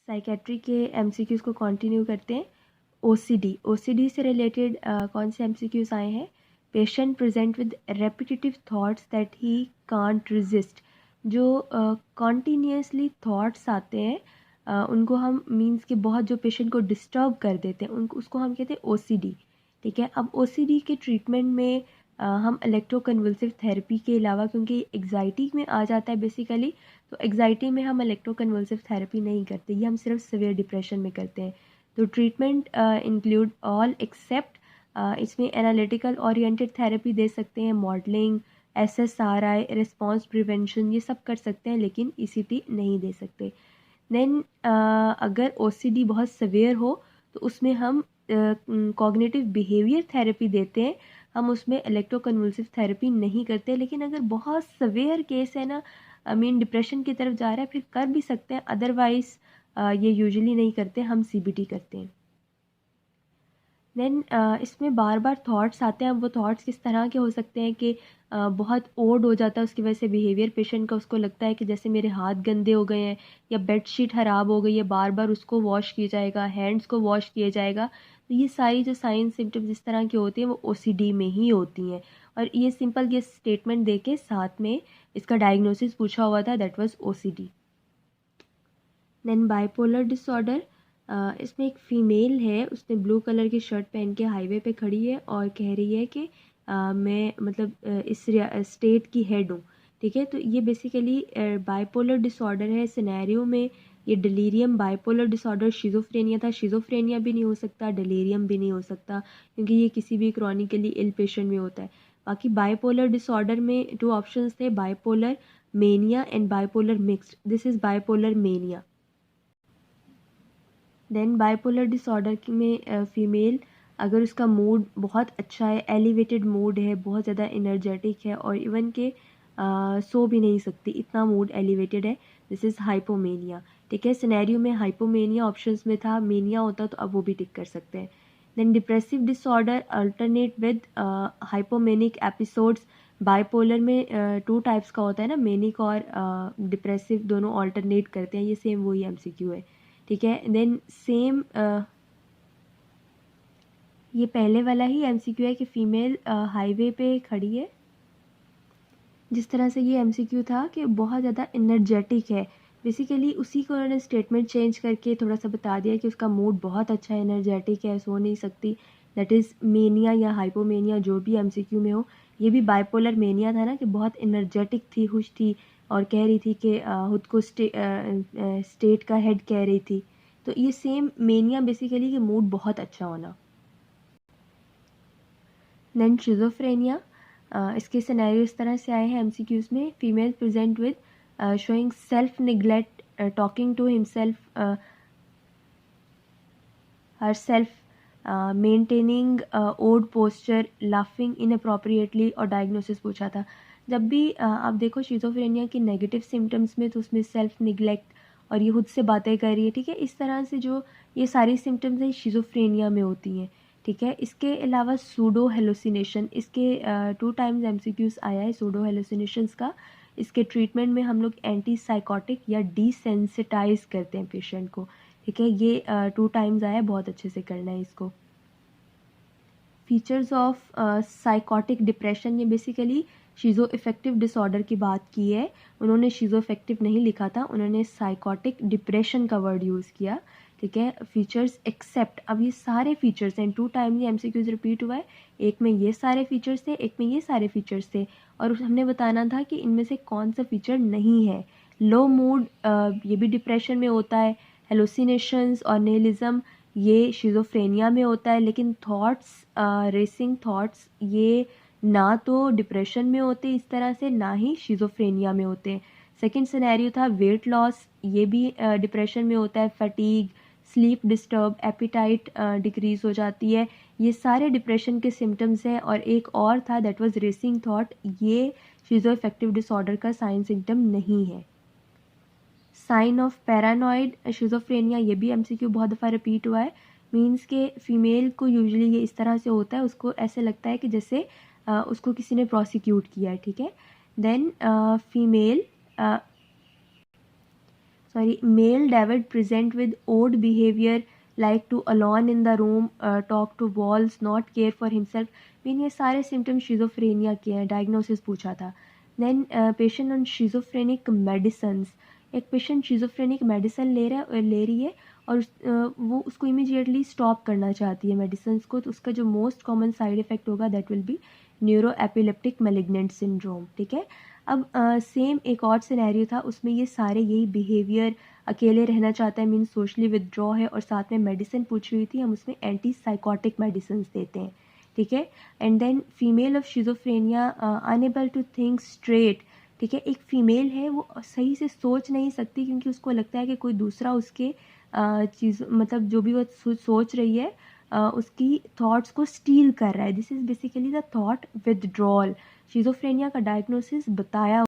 Psychiatry के MCQs को continue करते हैं। ओसीडी से रिलेटेड कौन से एमसीक्यूज़ आए हैं? Patient present with repetitive thoughts that he can't resist. जो कॉन्टीन्यूसली थॉट्स आते हैं उनको हम मीन्स कि बहुत जो पेशेंट को डिस्टर्ब कर देते हैं उनको उसको हम कहते हैं ओसीडी। ठीक है, अब ओसीडी के ट्रीटमेंट में हम इलेक्ट्रोकन्वल्सिव थेरेपी के अलावा, क्योंकि एग्जाइटी में आ जाता है बेसिकली, तो एग्जाइटी में हम इलेक्ट्रोकन्वल्सिव थेरेपी नहीं करते, ये हम सिर्फ सिवियर डिप्रेशन में करते हैं। तो ट्रीटमेंट इंक्लूड ऑल एक्सेप्ट, इसमें एनालिटिकल ओरिएंटेड थेरेपी दे सकते हैं, मॉडलिंग, एसएसआरआई, रिस्पॉन्स प्रिवेंशन, ये सब कर सकते हैं, लेकिन ईसीटी नहीं दे सकते। देन अगर ओसीडी बहुत सवेयर हो तो उसमें हम कॉग्निटिव बिहेवियर थेरेपी देते हैं, हम उसमें इलेक्ट्रोकन्वल्सिव थेरेपी नहीं करते। लेकिन अगर बहुत सवेयर केस है ना, आई मीन डिप्रेशन की तरफ जा रहा है, फिर कर भी सकते हैं, अदरवाइज ये यूजुअली नहीं करते, हम सीबीटी करते हैं। देन इसमें बार बार थॉट्स आते हैं। अब वो थॉट्स किस तरह के हो सकते हैं कि बहुत ओड हो जाता है उसकी वजह से बिहेवियर पेशेंट का, उसको लगता है कि जैसे मेरे हाथ गंदे हो गए हैं या बेडशीट ख़राब हो गई है, बार बार उसको वॉश किया जाएगा, हैंड्स को वॉश किया जाएगा। तो ये सारी जो साइन सिम्टम्स इस तरह की होती हैं वो ओसीडी में ही होती हैं। और ये सिंपल ये स्टेटमेंट दे के साथ में इसका डायग्नोसिस पूछा हुआ था, that was OCD. Then bipolar disorder, इसमें एक फ़ीमेल है, उसने ब्लू कलर की शर्ट पहन के हाईवे पे खड़ी है और कह रही है कि मैं मतलब इस स्टेट की हेड हूँ। ठीक है, तो ये बेसिकली बाइपोलर डिसऑर्डर है। सिनेरियो में ये डिलीरियम बाइपोलर डिसऑर्डर शिज़ोफ्रेनिया था। शिज़ोफ्रेनिया भी नहीं हो सकता, डिलीरियम भी नहीं हो सकता, क्योंकि ये किसी भी क्रॉनिकली इल पेशेंट में होता है। बाकी बाइपोलर डिसऑर्डर में 2 ऑप्शंस थे, bipolar mania and bipolar mixed. This is bipolar mania. Then bipolar disorder में फ़ीमेल, अगर उसका मूड बहुत अच्छा है, एलिवेटेड मूड है, बहुत ज़्यादा एनर्जेटिक है और इवन के सो भी नहीं सकती, इतना मूड एलिवेटेड है, दिस इज़ हाइपोमेनिया। ठीक है, सिनेरियो में हाइपोमेनिया ऑप्शंस में था, मेनिया होता तो अब वो भी टिक कर सकते हैं। Then depressive disorder alternate with hypomanic episodes. Bipolar में 2 टाइप्स का होता है ना, मेनिक और डिप्रेसिव, दोनों अल्टरनेट करते हैं, ये सेम वही एमसीक्यू है। ठीक है, देन सेम ये पहले वाला ही एमसीक्यू है कि फ़ीमेल हाईवे पे खड़ी है। जिस तरह से ये एमसीक्यू था कि बहुत ज़्यादा एनर्जेटिक है, बेसिकली उसी को उन्होंने स्टेटमेंट चेंज करके थोड़ा सा बता दिया कि उसका मूड बहुत अच्छा है, एनर्जेटिक है, सो नहीं सकती, दैट इज़ मेनिया या हाइपोमेनिया, जो भी एमसीक्यू में हो। ये भी बाइपोलर मेनिया था ना, कि बहुत एनर्जेटिक थी, खुश थी और कह रही थी कि खुद को स्टेट का हेड कह रही थी। तो ये सेम मेनिया बेसिकली कि मूड बहुत अच्छा होना। देन शिज़ोफ्रेनिया, इसके सिनेरियो इस तरह से आए हैं एमसीक्यूज़ में। Female present with showing self neglect, talking to himself her self, maintaining odd posture, laughing inappropriately, और डायग्नोसिस पूछा था। जब भी आप देखो शिज़ोफ्रेनिया की नेगेटिव सिम्टम्स में, तो उसमें सेल्फ निगलेक्ट और ये खुद से बातें कर रही है। ठीक है, इस तरह से जो ये सारी सिम्टम्स हैं शिज़ोफ्रेनिया में होती हैं। ठीक है, इसके अलावा सूडो हेलुसिनेशन, इसके 2 टाइम्स एमसीक्यूज़ आया है सूडो हेलुसिनेशंस का। इसके ट्रीटमेंट में हम लोग एंटी साइकोटिक या डिसेंसिटाइज करते हैं पेशेंट को। ठीक है, ये 2 टाइम्स आया है, बहुत अच्छे से करना है इसको। फीचर्स ऑफ साइकोटिक डिप्रेशन, ये बेसिकली शीज़ो इफेक्टिव डिसऑर्डर की बात की है। उन्होंने शीज़ो इफेक्टिव नहीं लिखा था, उन्होंने साइकोटिक डिप्रेशन का वर्ड यूज़ किया। ठीक है, फीचर्स एक्सेप्ट, अब ये सारे फीचर्स हैं, 2 टाइम ये एमसीक्यूज रिपीट हुआ है, एक में ये सारे फीचर्स थे, एक में ये सारे फीचर्स थे, और हमने बताना था कि इनमें से कौन सा फीचर नहीं है। लो मूड, ये भी डिप्रेशन में होता है। हेलुसिनेशंस और निहिलिज्म, ये शिज़ोफ्रेनिया में होता है। लेकिन थॉट्स, रेसिंग थॉट्स, ये ना तो डिप्रेशन में होते इस तरह से, ना ही शिज़ोफ्रेनिया में होते हैं। सेकंड सिनेरियो था वेट लॉस, ये भी डिप्रेशन में होता है। Fatigue, sleep disturb, appetite decrease हो जाती है, ये सारे डिप्रेशन के सिम्टम्स हैं। और एक और था, दैट वाज रेसिंग थॉट, ये शिज़ो इफेक्टिव डिसऑर्डर का साइन सिम्टम नहीं है। साइन ऑफ पैरानॉइड शिज़ोफ्रेनिया, ये भी एमसीक्यू बहुत दफ़ा रिपीट हुआ है। मींस के फीमेल को यूजुअली ये इस तरह से होता है, उसको ऐसे लगता है कि जैसे उसको किसी ने प्रोसिक्यूट किया है। ठीक है, then female, male David present with odd behavior like to alone in the room, talk to walls, not care for himself. Mean ये सारे सिम्टम्स शिजोफ्रेनिया के हैं, डायग्नोसिस पूछा था. देन पेशेंट ऑन शिजोफ्रेनिक मेडिसन्स, एक पेशेंट शिजोफ्रेनिक मेडिसन ले रही है और वो उसको इमीडिएटली स्टॉप करना चाहती है मेडिसन्स को, तो उसका जो मोस्ट कॉमन साइड इफ़ेक्ट होगा that will be neuro epileptic malignant syndrome. ठीक है. अब सेम एक और सिनेरियो था, उसमें ये सारे यही बिहेवियर, अकेले रहना चाहता है मीन सोशली विदड्रॉ है, और साथ में मेडिसिन पूछ रही थी, हम उसमें एंटी साइकोटिक मेडिसिन देते हैं. ठीक है. And then female of schizophrenia unable to think straight. ठीक है. एक फीमेल है, वो सही से सोच नहीं सकती क्योंकि उसको लगता है कि कोई दूसरा उसके चीज़ मतलब जो भी वो सोच रही है उसकी थॉट्स को स्टील कर रहा है. This is basically the thought withdrawal. Schizophrenia का डायग्नोसिस बताया